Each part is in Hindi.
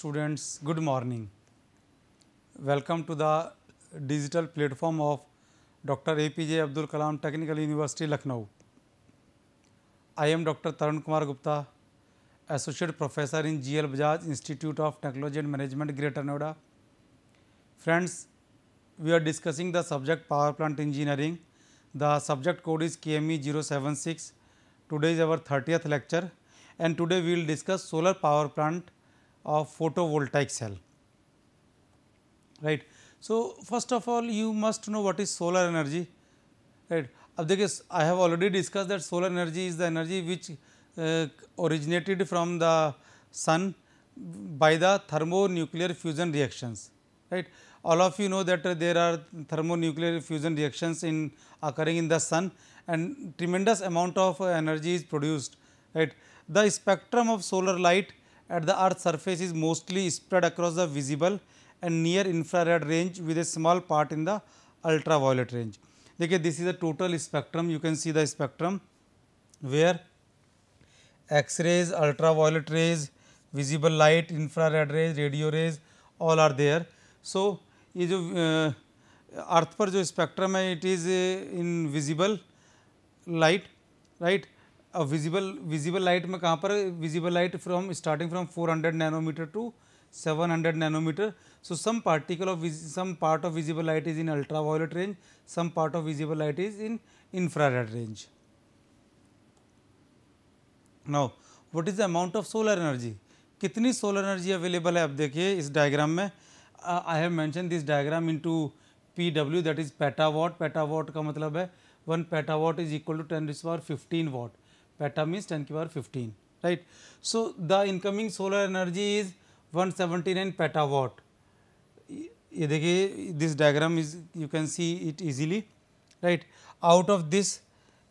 students, good morning. Welcome to the digital platform of Dr. APJ Abdul Kalam Technical University, Lucknow. I am Dr. Tarun Kumar Gupta, Associate Professor in GL Bajaj Institute of Technology and Management, Greater Noida. Friends, we are discussing the subject Power Plant Engineering. The subject code is KME 076. Today is our 30th lecture, and today we will discuss solar power plant of photovoltaic cell. Right. So, first of all, you must know what is solar energy. Right. अब देखिए, I have already discussed that solar energy is the energy which originated from the sun by the thermonuclear fusion reactions. Right. All of you know that there are thermonuclear fusion reactions occurring in the sun, and tremendous amount of energy is produced. Right. The spectrum of solar light at the earth's surface is mostly spread across the visible and near infrared range with a small part in the ultraviolet range. देखिए, this is the total spectrum. You can see the spectrum where X-rays, ultraviolet rays, visible light, infrared rays, radio rays, all are there. So, ये जो अर्थ पर जो स्पेक्ट्रम है, it is in visible light, right. अब विजिबल लाइट में कहाँ पर visible light from starting from 400 nanometer to 700 nanometer. So, some part of visible light is in ultraviolet range, some part of visible light is in infrared range. Now, what is the amount of solar energy? कितनी solar energy available है? अब देखिए इस डायग्राम में I have mentioned this diagram into PW, that is petawatt. Petawatt का मतलब है 1 petawatt is equal to 10 to the power 15 watt. Peta means 10 to the power 15, right? So, the incoming solar energy is 179 petawatt. ये देखिए, this diagram is, you can see it easily, right? Out of this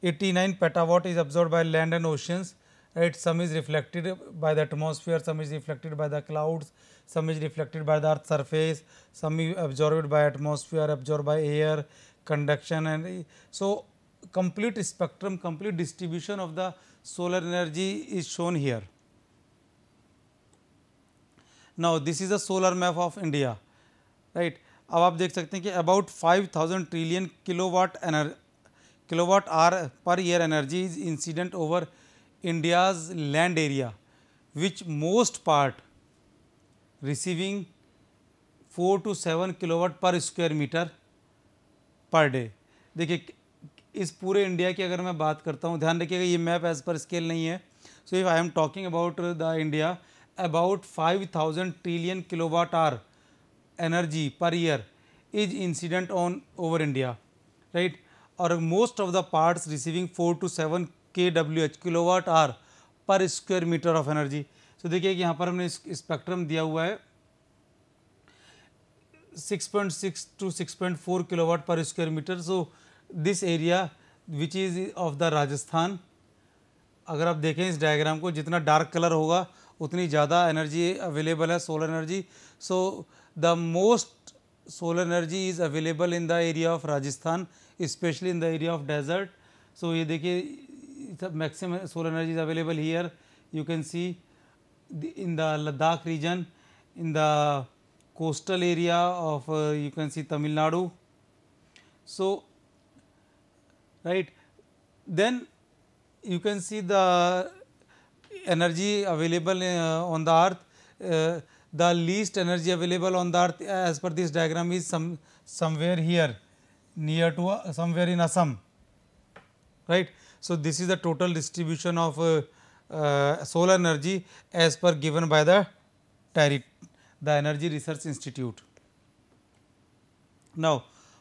89 petawatt is absorbed by land and oceans, right? Some is reflected by the atmosphere, some is reflected by the clouds, some is reflected by the earth surface, some is absorbed by atmosphere, absorbed by air, conduction, and so complete spectrum, complete distribution of the solar energy is shown here. Now, this is a solar map of India, right? अब आप देख सकते हैं कि about 5000 trillion kilowatt hour per year energy is incident over India's land area, which most part receiving 4 to 7 kilowatt per square meter per day. देखिए, इस पूरे इंडिया की अगर मैं बात करता हूँ, ध्यान रखिएगा ये मैप एज पर स्केल नहीं है. So if I am talking about the India, about 5000 trillion kilowatt hour energy per year is incident on over India, right? Or most of the parts receiving 4 to 7 kWh kilowatt hour per square meter of energy. So देखिए कि यहाँ पर हमने स्पेक्ट्रम दिया हुआ है 6.6 to 6.4 kilowatt per square meter. So this area which is of the Rajasthan, अगर आप देखें इस डायग्राम को, जितना डार्क कलर होगा उतनी ज़्यादा एनर्जी अवेलेबल है, solar energy. So the most solar energy is available in the area of Rajasthan, specially in the area of desert. So ये देखिए, maximum solar energy is available here. You can see in the Ladakh region, in the coastal area of you can see Tamil Nadu. So right, then you can see the energy available on the earth. The least energy available on the earth as per this diagram is somewhere here near to somewhere in Assam, right? So this is the total distribution of solar energy as per given by the TERI, the Energy Research Institute. Now,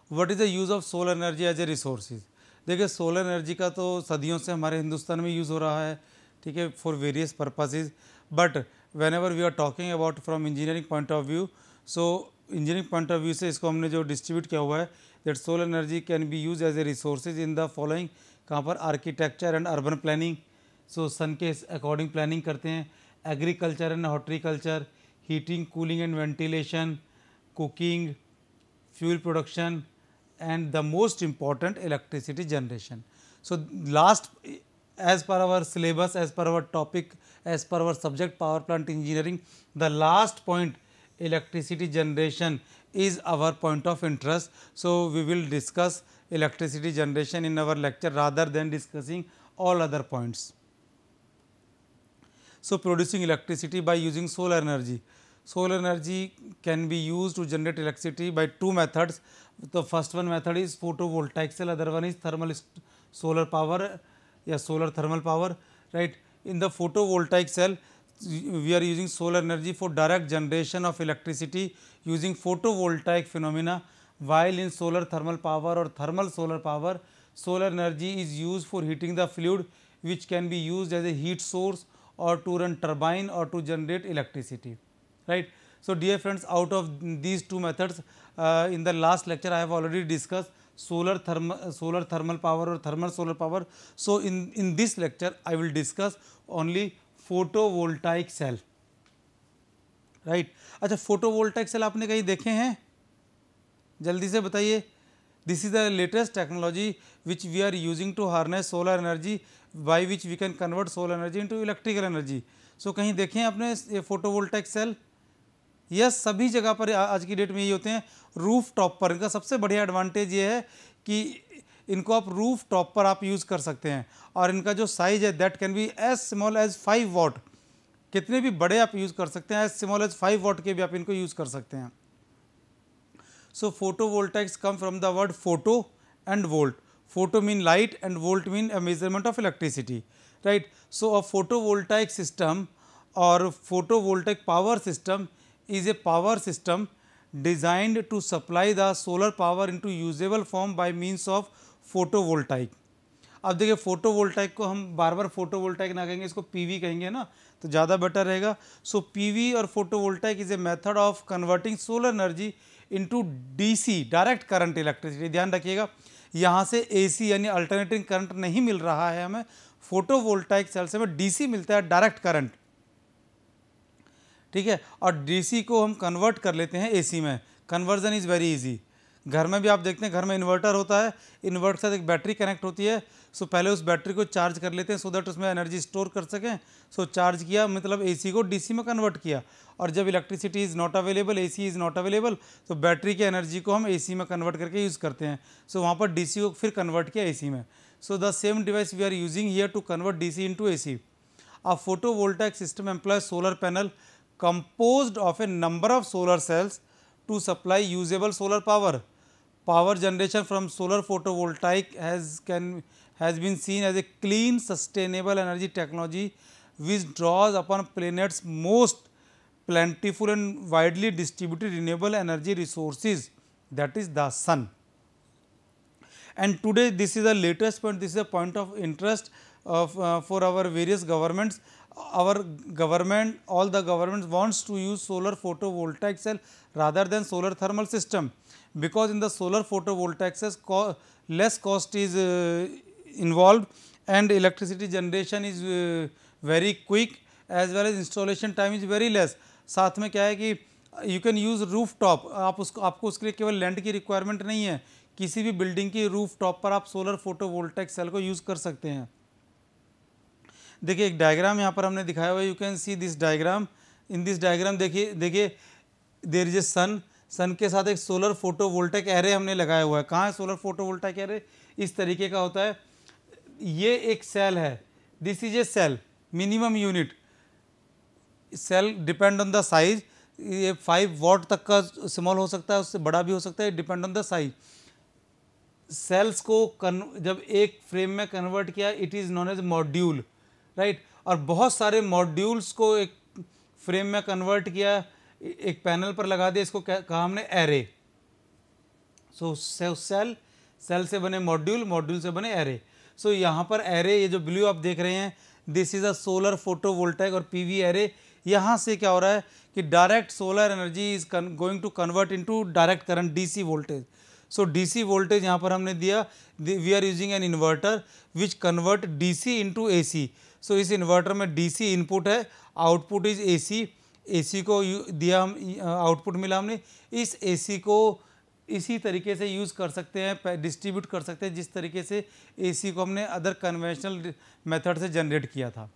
what is the use of solar energy as a resources? देखिए, सोलर एनर्जी का तो सदियों से हमारे हिंदुस्तान में यूज़ हो रहा है, ठीक है, for various purposes. But whenever we are talking about from engineering point of view, so engineering point of view से इसको हमने जो डिस्ट्रीब्यूट किया हुआ है, that solar energy can be use as a resources in the following. कहाँ पर? Architecture and urban planning. So sun के अकॉर्डिंग प्लानिंग करते हैं. Agriculture and horticulture, heating, cooling and ventilation, cooking, fuel production, and the most important, electricity generation. So last as per our syllabus, as per our topic, as per our subject power plant engineering, the last point electricity generation is our point of interest. So, we will discuss electricity generation in our lecture rather than discussing all other points. So, producing electricity by using solar energy. Solar energy can be used to generate electricity by two methods. The first one method is photovoltaic cell, other one is thermal solar power, solar thermal power, right. In the photovoltaic cell, we are using solar energy for direct generation of electricity using photovoltaic phenomena, while in solar thermal power or thermal solar power, solar energy is used for heating the fluid, which can be used as a heat source or to run turbine or to generate electricity, right. So, dear friends, out of these two methods, in the last lecture I have already discussed solar thermal power or thermal solar power. So, in this lecture I will discuss only photovoltaic cell, right. अच्छा, photovoltaic cell आपने कहीं देखे हैं? जल्दी से बताइए. This is the latest technology which we are using to harness solar energy, by which we can convert solar energy into electrical energy. So, कहीं देखें आपने ये फोटोवोल्टाइक सेल? यस, सभी जगह पर आज की डेट में यही होते हैं. रूफ टॉप पर इनका सबसे बढ़िया एडवांटेज ये है कि इनको आप रूफ टॉप पर आप यूज़ कर सकते हैं, और इनका जो साइज है that can be as small as 5 watt. कितने भी बड़े आप यूज़ कर सकते हैं, एज स्मॉल एज 5 वॉट के भी आप इनको यूज़ कर सकते हैं. So, photovoltaics come from the word photo and volt. Photo mean light and volt mean a measurement of electricity, right. So, a photovoltaic system or photovoltaic power system is a power system designed to supply the solar power into usable form by means of photovoltaic. अब देखिए, फोटोवोल्टाइक को हम बार बार फोटोवोल्टाइक ना कहेंगे, इसको पीवी कहेंगे ना, तो ज़्यादा बेटर रहेगा. सो पीवी और photovoltaic is a method of converting solar energy into DC, direct current electricity. ध्यान रखिएगा, यहाँ से एसी यानी अल्टरनेटिंग करंट नहीं मिल रहा है हमें. फोटोवोल्टाइक सेल से हमें डीसी मिलता है, डायरेक्ट करंट, ठीक है. और डीसी को हम कन्वर्ट कर लेते हैं एसी में. Conversion is very easy. घर में भी आप देखते हैं, घर में इन्वर्टर होता है, इन्वर्टर के साथ एक बैटरी कनेक्ट होती है. सो पहले उस बैटरी को चार्ज कर लेते हैं सो दैट उसमें एनर्जी स्टोर कर सकें. सो चार्ज किया मतलब एसी को डीसी में कन्वर्ट किया, और जब electricity is not available, AC is not available, तो बैटरी की एनर्जी को हम एसी में कन्वर्ट करके यूज़ करते हैं. सो वहाँ पर डीसी को फिर कन्वर्ट किया एसी में. So the same device we are using here to convert DC into AC. A photovoltaic system employs solar panel composed of a number of solar cells to supply usable solar power. Power generation from solar photovoltaic has been seen as a clean, sustainable energy technology which draws upon planet's most plentiful and widely distributed renewable energy resources, that is the sun. And today this is the latest point, this is a point of interest of for our various governments. Our government, all the governments wants to use solar photovoltaic cell rather than solar thermal system, because in the solar photovoltaic cells less cost is involved and electricity generation is very quick, as well as installation time is very less. साथ में क्या है कि you can use roof top, आपको उसके लिए केवल लैंड की रिक्वायरमेंट नहीं है, किसी भी बिल्डिंग की रूफ टॉप पर आप सोलर फोटोवोल्टाइक सेल को यूज़ कर सकते हैं. देखिए, एक डायग्राम यहाँ पर हमने दिखाया हुआ है, you can see this diagram. In this diagram देखिए देयर इज ए सन के साथ एक सोलर फोटोवोल्टाइक एरे हमने लगाया हुआ है. कहाँ है सोलर फोटोवोल्टाइक एरे? इस तरीके का होता है. ये एक सेल है, this is a cell, minimum unit cell, depend on the size. ये 5 वॉट तक का स्मॉल हो सकता है, उससे बड़ा भी हो सकता है, depend on the size. Cells को जब एक फ्रेम में कन्वर्ट किया, it is known as module, right. और बहुत सारे मॉड्यूल्स को एक फ्रेम में कन्वर्ट किया, एक पैनल पर लगा दिया, इसको कहा हमने एरे. सो सेल से बने मॉड्यूल, मॉड्यूल से बने एरे. सो यहाँ पर एरे, ये जो ब्लू आप देख रहे हैं, this is a solar photovoltaic और पीवी एरे. यहाँ से क्या हो रहा है कि direct solar energy is going to convert into direct current, DC voltage. So DC voltage यहाँ पर हमने दिया, we are using an inverter which convert DC into AC. So इस इन्वर्टर में डीसी इनपुट है, आउटपुट इज एसी. एसी को दिया हम, आउटपुट मिला हमने, इस एसी को इसी तरीके से यूज़ कर सकते हैं, डिस्ट्रीब्यूट कर सकते हैं जिस तरीके से AC को हमने अदर कन्वेंशनल मेथड से जनरेट किया था.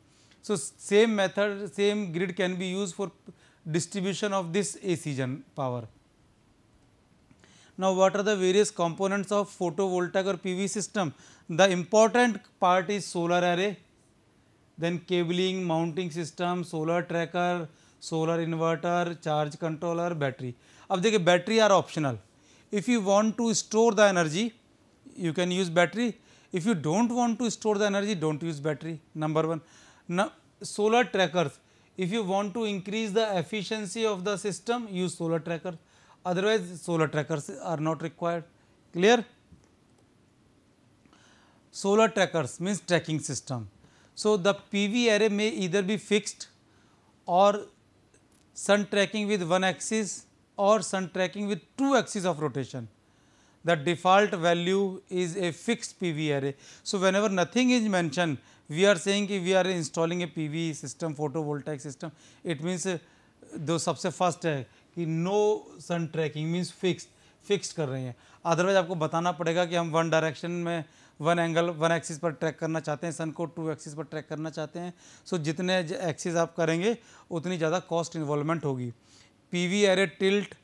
So same method, same grid can be use for distribution of this AC power. Now, what are the various components of photovoltaic or PV system? The important part is solar array, then cabling, mounting system, solar tracker, solar inverter, charge controller, battery. अब देखिए battery are optional. If you want to store the energy, you can use battery. If you don't want to store the energy, don't use battery. Number one. Now, solar trackers. If you want to increase the efficiency of the system, use solar tracker. Otherwise, solar trackers are not required. Clear? Solar trackers means tracking system. So, the PV array may either be fixed or sun tracking with one axis or sun tracking with two axes of rotation. The default value is a fixed PV array. So, whenever nothing is mentioned, we are saying कि we are installing a PV system, photovoltaic system. It means जो सबसे फर्स्ट है कि no sun tracking means fixed कर रहे हैं. अदरवाइज आपको बताना पड़ेगा कि हम वन डायरेक्शन में वन एंगल वन एक्सिस पर ट्रैक करना चाहते हैं, सन को टू एक्सिस पर ट्रैक करना चाहते हैं. सो जितने एक्सिस आप करेंगे उतनी ज़्यादा कॉस्ट इन्वॉल्वमेंट होगी. PV array tilt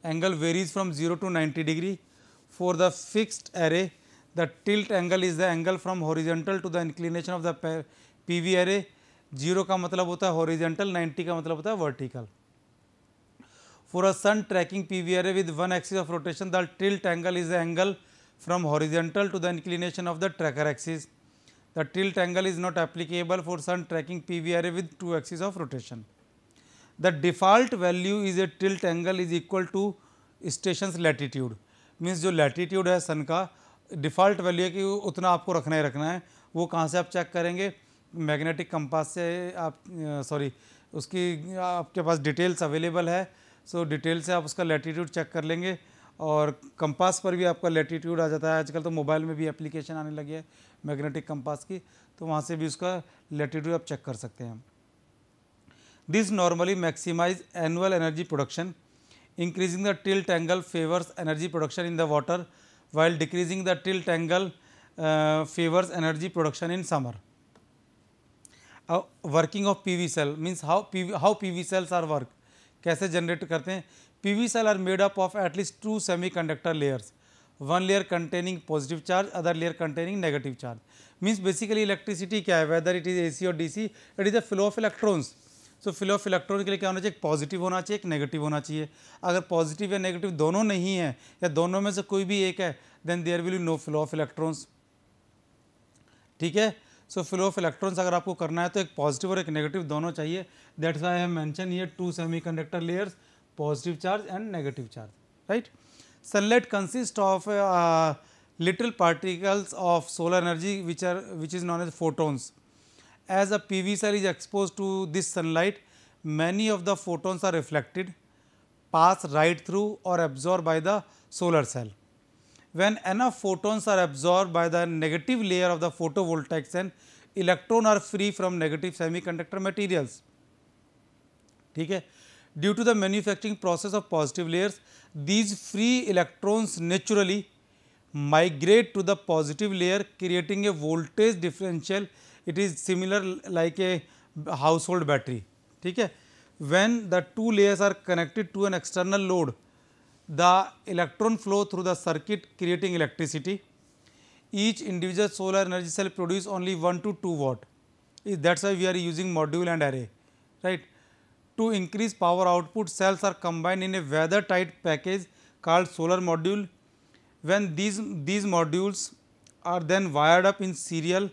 angle varies from 0 to 90 degree. For the fixed array, the tilt angle is the angle from horizontal to the inclination of the PV array. 0 का मतलब होता है horizontal, 90 का मतलब होता है vertical. For a sun tracking PV array with one axis of rotation, the tilt angle is the angle from horizontal to the inclination of the tracker axis. The tilt angle is not applicable for sun tracking PV array with two axes of rotation. The default value is a tilt angle is equal to station's latitude. Means जो लैटीट्यूड है सन का डिफ़ॉल्ट वैल्यू है कि उतना आपको रखना ही रखना है. वो कहाँ से आप चेक करेंगे? मैग्नेटिक कंपास से आप उसकी आपके पास डिटेल्स अवेलेबल है. सो डिटेल से आप उसका लैटीट्यूड चेक कर लेंगे और कंपास पर भी आपका लैटीट्यूड आ जाता है. आजकल तो मोबाइल में भी एप्लीकेशन आने लगी है मैग्नेटिक कंपास की, तो वहाँ से भी उसका लैटीट्यूड आप चेक कर सकते हैं. This normally maximise annual energy production. Increasing the tilt angle favors energy production in the water, while decreasing the tilt angle favors energy production in summer. Working of PV cell means how PV cells are work. कैसे जनरेट करते हैं? PV cell are made up of at least two semiconductor layers. One layer containing positive charge, other layer containing negative charge. Means basically electricity क्या है? Whether it is AC or DC, it is a flow of electrons. So flow of electron के लिए क्या होना चाहिए? एक पॉजिटिव होना चाहिए, एक नेगेटिव होना चाहिए. अगर पॉजिटिव या नेगेटिव दोनों नहीं है या दोनों में से कोई भी एक है, then there will be no flow of electrons. ठीक है. सो फ्लो ऑफ इलेक्ट्रॉन्स अगर आपको करना है तो एक पॉजिटिव और एक नेगेटिव दोनों चाहिए. That's why I have mention here two semiconductor layers, positive charge and negative charge. Right. Sunlight consist of little particles of solar energy which is known as photons. As a PV cell is exposed to this sunlight, many of the photons are reflected, pass right through or absorbed by the solar cell. When enough photons are absorbed by the negative layer of the photovoltaic cell, electrons are free from negative semiconductor materials. ठीक है. Due to the manufacturing process of positive layers, these free electrons naturally migrate to the positive layer, creating a voltage differential. It is similar like a household battery. ठीक है. When the two layers are connected to an external load, the electron flow through the circuit creating electricity. Each individual solar energy cell produce only 1 to 2 watt. That's why we are using module and array. Right. To increase power output, cells are combined in a weather tight package called solar module. When these modules are then wired up in serial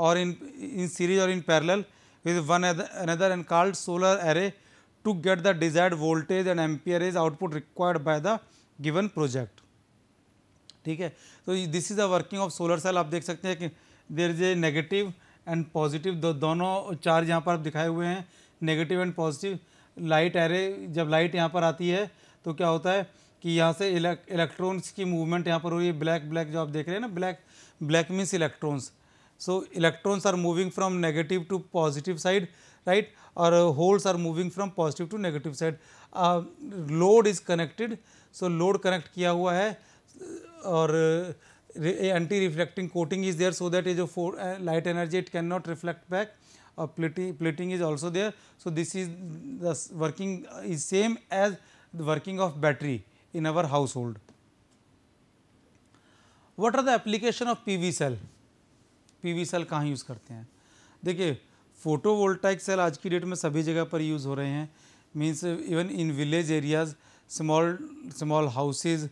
or in series or in parallel with one another and called solar array to get the desired voltage and amperage output required by the given project. ठीक है. तो this is the working of solar cell. आप देख सकते हैं कि there is a negative and positive दोनों चार्ज यहाँ पर दिखाए हुए हैं, negative and positive. Light array, जब लाइट यहाँ पर आती है तो क्या होता है कि यहाँ से इलेक्ट्रॉन्स की मूवमेंट यहाँ पर हो रही है. ब्लैक जो आप देख रहे हैं ना, black means electrons. So electrons are moving from negative to positive side, right? और holes are moving from positive to negative side. Load is connected, so load connect किया हुआ है और anti reflecting coating is there, so that ये जो light energy it can not reflect back. Plating is also there. So this is the working is same as the working of battery in our household. What are the application of PV cell? PV cell कहाँ यूज़ करते हैं? देखिए, फोटोवोल्टाइक सेल आज की डेट में सभी जगह पर यूज़ हो रहे हैं. Means even in village areas, small houses,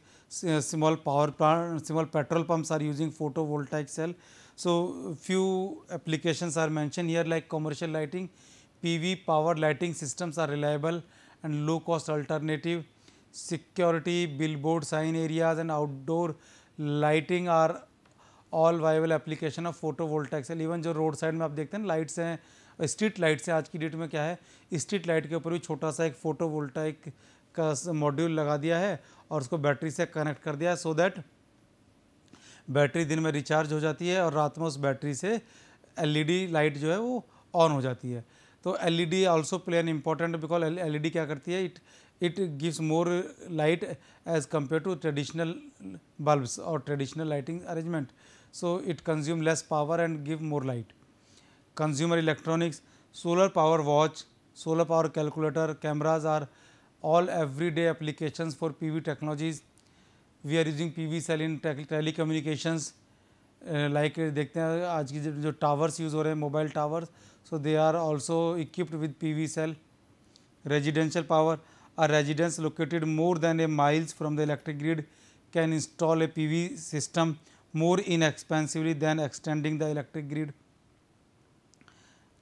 small power plant, small petrol pumps are using photovoltaic cell. So few applications are mentioned here, like commercial lighting. PV power lighting systems are reliable and low cost alternative. Security, billboard, sign areas and outdoor lighting are all viable application of photovoltaic cell. Even जो रोड साइड में आप देखते हैं लाइट्स हैं, स्ट्रीट लाइट्स हैं, आज की डेट में क्या है, स्ट्रीट लाइट के ऊपर भी छोटा सा एक फोटोवोल्टाइक का मॉड्यूल लगा दिया है और उसको बैटरी से कनेक्ट कर दिया है, सो दैट बैटरी दिन में रिचार्ज हो जाती है और रात में उस बैटरी से एलईडी लाइट जो है वो ऑन हो जाती है. तो LED also play an important, because LED क्या करती है, it gives more light as compare to traditional bulbs और traditional lighting arrangement. So it consume less power and give more light. Consumer electronics, solar power watch, solar power calculator, cameras are all everyday applications for PV technologies. We are using PV cell in telecommunications, like देखते हैं आज की जो टावर्स यूज़ हो रहे हैं, mobile towers, so they are also equipped with PV cell. Residential power, a residence located more than a miles from the electric grid can install a PV system more inexpensively than extending the electric grid.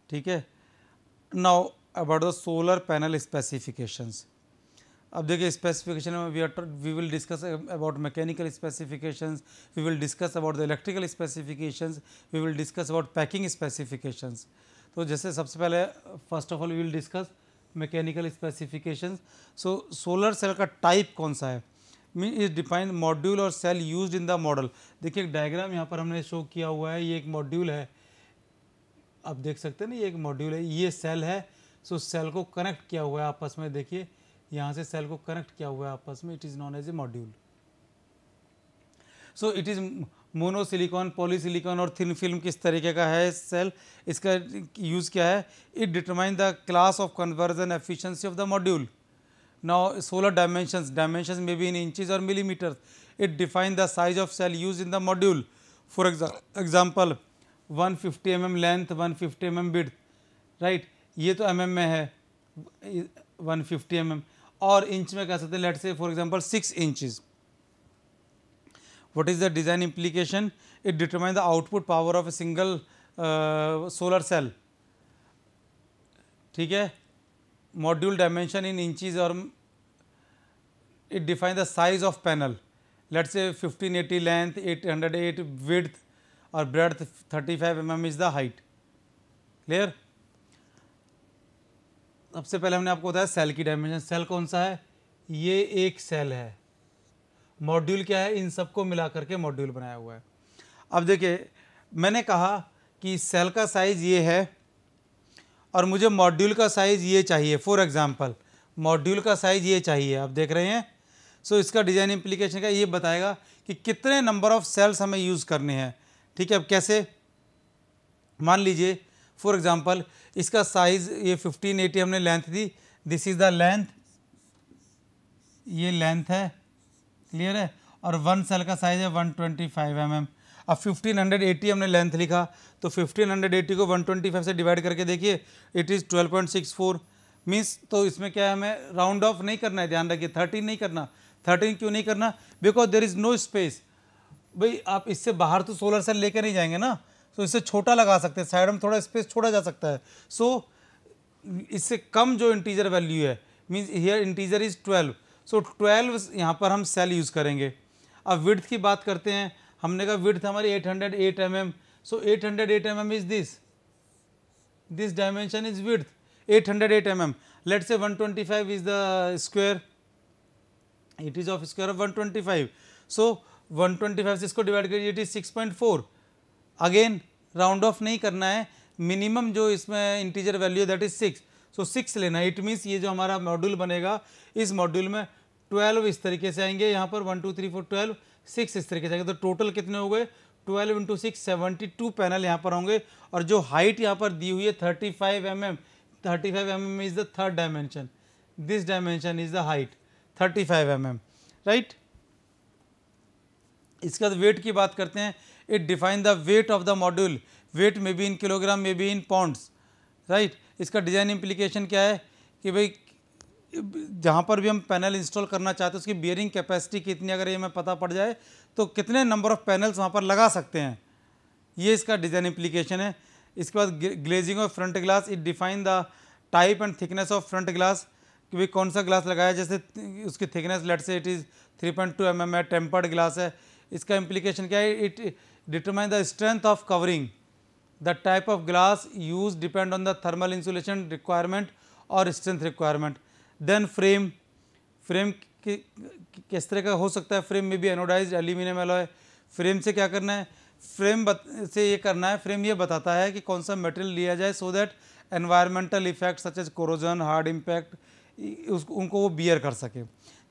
ठीक है. Now about the solar panel specifications. अब देखिए स्पेसिफिकेशन में we will discuss about mechanical specifications, we will discuss about the electrical specifications, we will discuss about packing specifications. तो जैसे सबसे पहले first of all we will discuss mechanical specifications. So solar cell का टाइप कौन सा है, मीन इज डिफाइंड मॉड्यूल और cell used in the model. देखिए एक डायग्राम यहाँ पर हमने शो किया हुआ है, ये एक मॉड्यूल है, आप देख सकते हैं ना, ये एक मॉड्यूल है, ये सेल है. सो सेल को कनेक्ट किया हुआ है आपस में, देखिए यहाँ से सेल को कनेक्ट किया हुआ है आपस में, it is known as a module. So it is monosilicon, polysilicon और थिन फिल्म किस तरीके का है सेल, इसका यूज़ क्या है, it determine the class of conversion efficiency of the module. Now solar dimensions may be in inches और millimetre. It define the size of cell use in the module. For example 150 mm length, 150 mm width, right, ये तो mm में है 150 mm, और इंच में कह सकते हैं, let's say for example 6 inches. What is the design implication, it determine the output power of a single solar cell. ठीक है, मॉड्यूल डायमेंशन इन इंचेस और it define the size of panel, let's say 1580 length, 808 width और breadth 35 mm is the height. Clear. सबसे पहले हमने आपको बताया सेल की डायमेंशन. सेल कौन सा है, ये एक सेल है. मॉड्यूल क्या है, इन सबको मिला करके मॉड्यूल बनाया हुआ है. अब देखिए मैंने कहा कि सेल का साइज़ ये है और मुझे मॉड्यूल का साइज़ ये चाहिए. फॉर एग्जांपल मॉड्यूल का साइज़ ये चाहिए, आप देख रहे हैं. सो इसका डिज़ाइन इम्प्लीकेशन का ये बताएगा कि कितने नंबर ऑफ सेल्स हमें यूज़ करने हैं. ठीक है, अब कैसे, मान लीजिए फॉर एग्जांपल इसका साइज़ ये 1580 हमने length the, this is the length, ये लेंथ है, क्लियर है, और वन सेल का साइज़ है 125 mm. अब 1580 हमने लेंथ लिखा, तो 1580 को 125 से डिवाइड करके देखिए, इट इज़ 12.64 मीन्स. तो इसमें क्या है, हमें राउंड ऑफ नहीं करना है, ध्यान रखिए 13 नहीं करना. 13 क्यों नहीं करना, because there is no space. भाई आप इससे बाहर तो सोलर सेल लेकर नहीं जाएंगे ना, तो इससे छोटा लगा सकते हैं, साइड में थोड़ा स्पेस छोड़ा जा सकता है. सो इससे कम जो इंटीजर वैल्यू है, मीन्स हियर इंटीजर इज़ 12, सो 12 यहाँ पर हम सेल यूज़ करेंगे. अब विड्थ की बात करते हैं, हमने कहा विड्थ हमारी 808 mm. So 808 mm is this dimension is width 808 mm. Let's say 125 is the square, it is of square of 125. सो 125 से इसको डिवाइड करिए, it is 6.4. Again round of नहीं करना है, मिनिमम जो इसमें इंटीजर वैल्यू है दैट इज 6. सो 6 लेना है। इट मीन्स ये जो हमारा मॉड्यूल बनेगा, इस मॉड्यूल में 12 इस तरीके से आएंगे, यहाँ पर 1 2 3 4 12, 6 इस तरीके से आएंगे। तो टोटल कितने हो गए? 12 × 6 72 पैनल यहाँ पर होंगे। और जो हाइट यहाँ पर दी हुई है 35 mm, 35 mm is the third dimension, this dimension is the height 35 mm, right. इसके बाद वेट की बात करते हैं। It define the weight of the module, weight में बी इन किलोग्राम, में बी इन पाउंड्स, राइट। इसका डिज़ाइन इम्प्लीकेशन क्या है कि भाई जहाँ पर भी हम पैनल इंस्टॉल करना चाहते हैं उसकी बियरिंग कैपेसिटी कितनी, अगर ये हमें पता पड़ जाए तो कितने नंबर ऑफ पैनल्स वहाँ पर लगा सकते हैं, ये इसका डिज़ाइन इम्प्लीकेशन है। इसके बाद glazing of front glass, it define the type and thickness of front glass, कि भाई कौन सा ग्लास लगाया, जैसे उसकी thickness let say it is 3.2 mm है, टेम्पर्ड ग्लास है। इसका इम्प्लीकेशन क्या है? It determine the strength of covering, the type of glass use depend on the thermal insulation requirement और strength requirement. Then frame, frame किस तरह का हो सकता है? फ्रेम में भी एनोडाइज्ड एल्यूमिनियम एलॉय। फ्रेम से क्या करना है? फ्रेम से ये करना है, फ्रेम ये बताता है कि कौन सा मटेरियल लिया जाए so that environmental effect such as corrosion, hard impact, उनको वो बियर कर सके।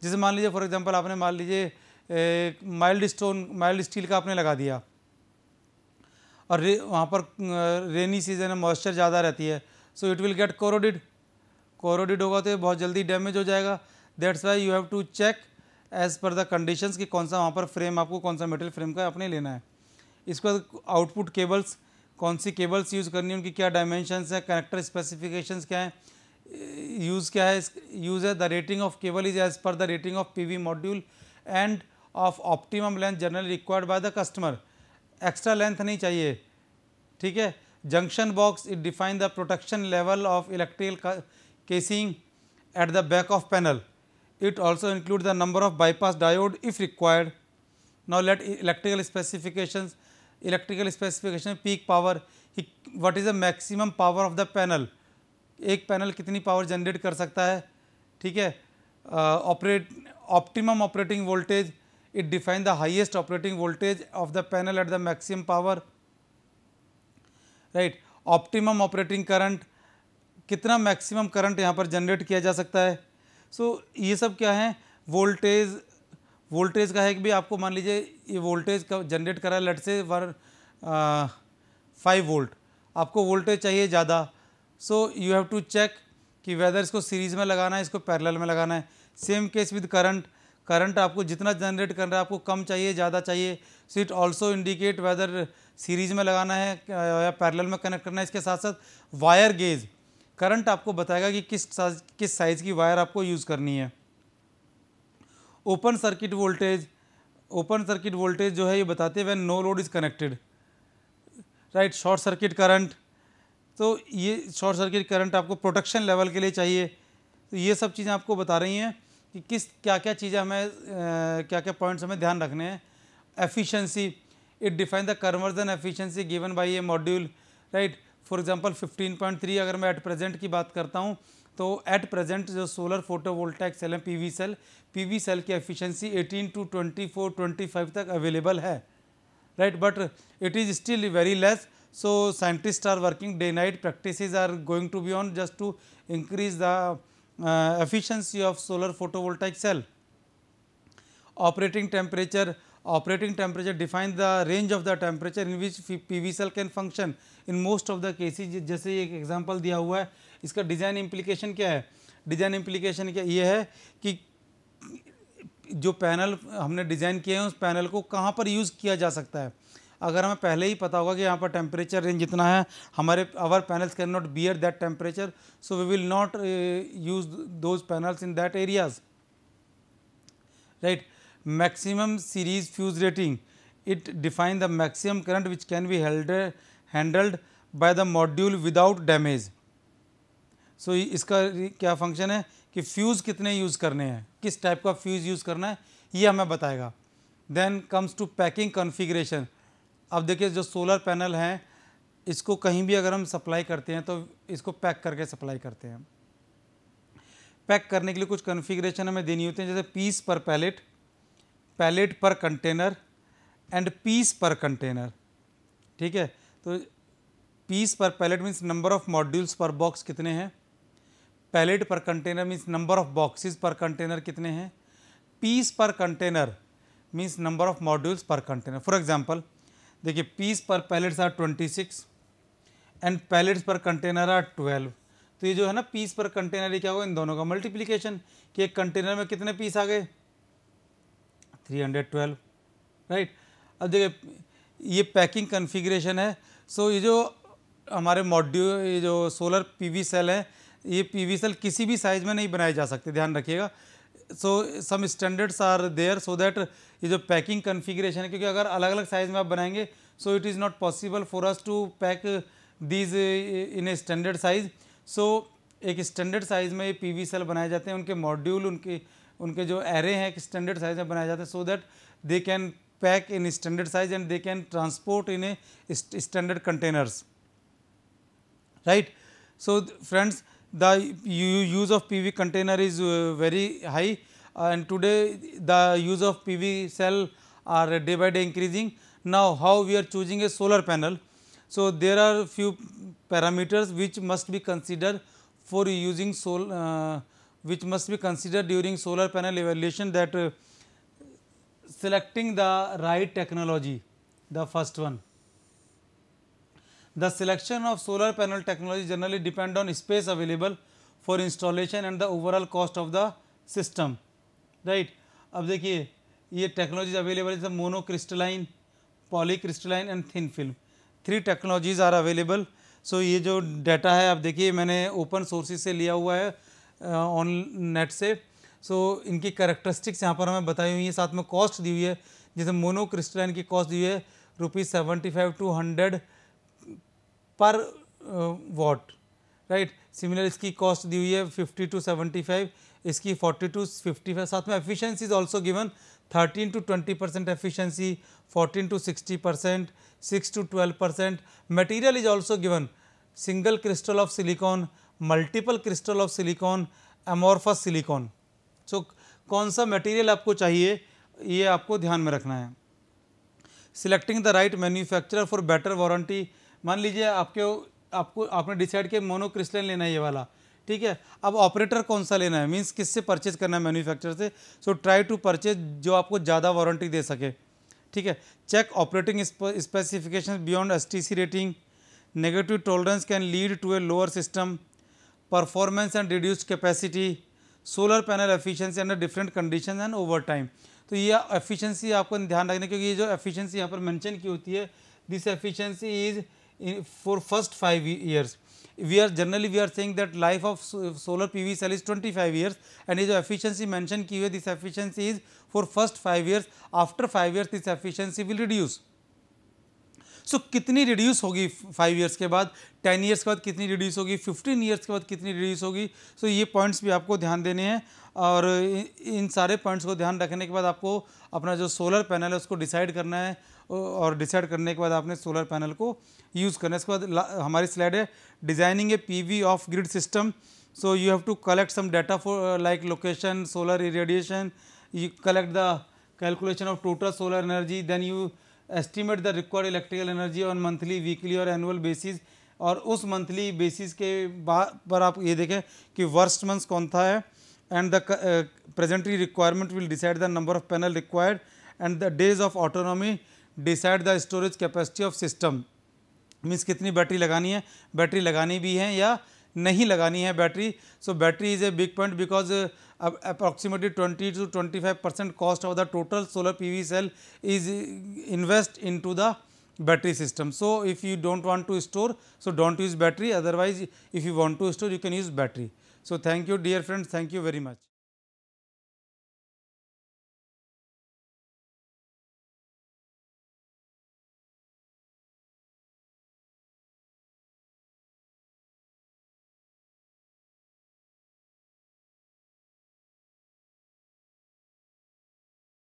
जैसे मान लीजिए फॉर एग्जांपल आपने मान लीजिए माइल्ड स्टील का आपने लगा दिया और वहाँ पर रेनी सीजन में मॉइस्चर ज़्यादा रहती है, so it will get corroded, corroded होगा तो ये बहुत जल्दी डैमेज हो जाएगा। That's why you have to check as per the conditions कि कौन सा वहाँ पर फ्रेम, आपको कौन सा मटेरियल फ्रेम का आपने लेना है। इसके बाद आउटपुट केबल्स, कौन सी केबल्स यूज़ करनी है, उनकी क्या डायमेंशंस है, कनेक्टर स्पेसिफिकेशंस क्या है, यूज़ क्या है, यूज़ है the rating of cable is as per the rating of PV module and of optimum length generally required by the customer, extra length नहीं चाहिए, ठीक है। Junction box, it define the protection level of electrical casing at the back of panel, it also include the number of bypass diode if required. Now let electrical specification, peak power, what is the maximum power of the panel, एक पैनल कितनी पावर जनरेट कर सकता है, ठीक है। Optimum operating voltage, it define the highest operating voltage of the panel at the maximum power, right. Optimum operating current, कितना मैक्सिमम करंट यहाँ पर जनरेट किया जा सकता है। सो ये सब क्या है? वोल्टेज, वोल्टेज का है कि भी आपको मान लीजिए ये वोल्टेज का जनरेट करा लेट से 5 वोल्ट, आपको वोल्टेज चाहिए ज़्यादा, so you have to check कि वेदर इसको सीरीज़ में लगाना है, इसको पैरेलल में लगाना है। Same case with current, current आपको जितना जनरेट करना है आपको कम चाहिए, ज़्यादा चाहिए, so it also indicate whether series में लगाना है या पैरेलल में कनेक्ट करना है। इसके साथ साथ वायर गेज, करंट आपको बताएगा कि किस साइज़ की वायर आपको यूज़ करनी है। Open circuit voltage, open circuit voltage जो है ये बताते हैं when no load is connected, right. Short circuit current, तो ये शॉर्ट सर्किट करंट आपको प्रोटेक्शन लेवल के लिए चाहिए। तो ये सब चीज़ें आपको बता रही हैं कि किस क्या क्या चीज़ें हमें क्या क्या पॉइंट्स हमें ध्यान रखने हैं। Efficiency, it define the conversion efficiency given by A module, right. For example 15.3 अगर मैं एट प्रेजेंट की बात करता हूँ तो एट प्रेजेंट जो सोलर फोटोवोल्टाइक सेल है, पीवी सेल की एफिशिएंसी 18 to 24 25 तक अवेलेबल है, right, but it is still very less. So scientists are working day night, practices are going to be on just to increase the efficiency of solar photovoltaic cell. Operating temperature, operating temperature defines the range of the temperature in which PV cell can function in most of the cases। जैसे एक एग्जांपल दिया हुआ है, इसका डिज़ाइन इम्प्लीकेशन क्या है? डिज़ाइन इम्प्लीकेशन क्या ये है कि जो पैनल हमने डिज़ाइन किए हैं उस पैनल को कहाँ पर यूज़ किया जा सकता है। अगर हमें पहले ही पता होगा कि यहाँ पर टेम्परेचर रेंज जितना है, हमारे our panels can not bear that temperature, so we will not use those panels in that areas, right. Maximum series fuse rating, it define the maximum current which can be handled by the module without damage. So इसका क्या फंक्शन है कि फ्यूज़ कितने यूज़ करने हैं, किस टाइप का फ्यूज़ यूज़ करना है, ये हमें बताएगा। Then comes to packing configuration. अब देखिए जो सोलर पैनल हैं इसको कहीं भी अगर हम सप्लाई करते हैं तो इसको पैक करके सप्लाई करते हैं। पैक करने के लिए कुछ कॉन्फ़िगरेशन हमें देनी होती है, जैसे piece per pallet, pallet per container and piece per container, ठीक है। तो piece per pallet means number of modules per box कितने हैं, pallet per container means number of boxes per container कितने हैं, piece per container means number of modules per container. For example देखिए piece per pallets are 26 and pallets per container are 12। तो ये जो है ना पीस पर कंटेनर, ये क्या होगा, इन दोनों का मल्टीप्लिकेशन कि एक कंटेनर में कितने पीस आ गए, 312, राइट। अब देखिए ये पैकिंग कन्फिग्रेशन है। सो ये जो हमारे मॉड्यूल, ये जो सोलर पीवी सेल है, ये पीवी सेल किसी भी साइज़ में नहीं बनाए जा सकते, ध्यान रखिएगा। So some standards are there so that ये जो पैकिंग कन्फिग्रेशन है, क्योंकि अगर अलग अलग साइज़ में आप बनाएंगे so it is not possible for us to pack these in a standard size. So एक स्टैंडर्ड साइज़ में ये पीवी सेल बनाए जाते हैं, उनके मॉड्यूल, उनके जो एरे हैं एक स्टैंडर्ड साइज़ में बनाए जाते हैं, so that they can pack in standard size and they can transport in a standard containers, right. So friends, the use of PV container is very high, and today the use of PV cell are day by day increasing. Now how we are choosing a solar panel? So there are few parameters which must be considered for using which must be considered during solar panel evaluation, that selecting the right technology. The first one, the selection of solar panel technology generally depend on space available for installation and the overall cost of the system, right. अब देखिए ये टेक्नोलॉजीज अवेलेबल है, monocrystalline, polycrystalline and thin film, 3 technologies are available. So ये जो डाटा है आप देखिए मैंने ओपन सोर्सेज से लिया हुआ है ऑन नेट से। सो इनकी कैरेक्टरिस्टिक्स यहाँ पर हमें बताई हुई है, साथ में कॉस्ट दी हुई है। जैसे मोनोक्रिस्टलाइन की कॉस्ट दी हुई है ₹75 to 100 पर वॉट, राइट। सिमिलर इसकी कॉस्ट दी हुई है 50 to 75, इसकी 40 to 55। साथ में efficiency is also given 13 to 20% efficiency, 14 to 60%, 6 to 12%। Material is also given single crystal of silicon, multiple crystal of silicon, amorphous silicon. So कौन सा मटेरियल आपको चाहिए ये आपको ध्यान में रखना है। Selecting the right manufacturer for better warranty. मान लीजिए आपने डिसाइड किया मोनोक्रिस्टलाइन लेना है ये वाला, ठीक है। अब ऑपरेटर कौन सा लेना है, मींस किससे परचेज करना है, मैन्युफैक्चरर से। सो ट्राई टू परचेज जो आपको ज़्यादा वारंटी दे सके, ठीक है। Check operating specification beyond STC rating. Negative tolerance can lead to a lower system performance and reduced capacity. Solar panel efficiency under different condition and over time. तो ये एफिशिएंसी आपको ध्यान रखना, क्योंकि ये जो एफिशिएंसी यहाँ पर मेंशन की होती है, this efficiency is for first 5 years. We are saying that life of solar PV cell is 25 years, and ये जो efficiency mention की हुई है, this efficiency is for first 5 years. After 5 years this efficiency will reduce. So कितनी रिड्यूस होगी 5 years के बाद, 10 years के बाद कितनी रिड्यूस होगी, 15 years के बाद कितनी रिड्यूस होगी। सो ये पॉइंट्स भी आपको ध्यान देने हैं, और इन सारे पॉइंट्स को ध्यान रखने के बाद आपको अपना जो सोलर पैनल है उसको डिसाइड करना है, और डिसाइड करने के बाद आपने सोलर पैनल को यूज़ करना है। इसके बाद हमारी स्लाइड है designing a PV off grid system. So you have to collect some data for like location, solar irradiation, you collect the calculation of total solar energy, then you estimate the required electrical energy on monthly, weekly और एनुअल बेसिस। और उस मंथली बेसिस के बाद पर आप ये देखें कि वर्स्ट मंथ कौन था है, and the presently requirement will decide the number of panel required, and the days of autonomy decide the storage capacity of system. Means कितनी बैटरी लगानी है, बैटरी लगानी भी है या नहीं लगानी है battery. So battery is a big point because approximately 20 to 25% cost of the total solar PV cell is invest into the battery system. So if you don't want to store, so don't use battery, otherwise if you want to store you can use battery. So thank you dear friends, thank you very much.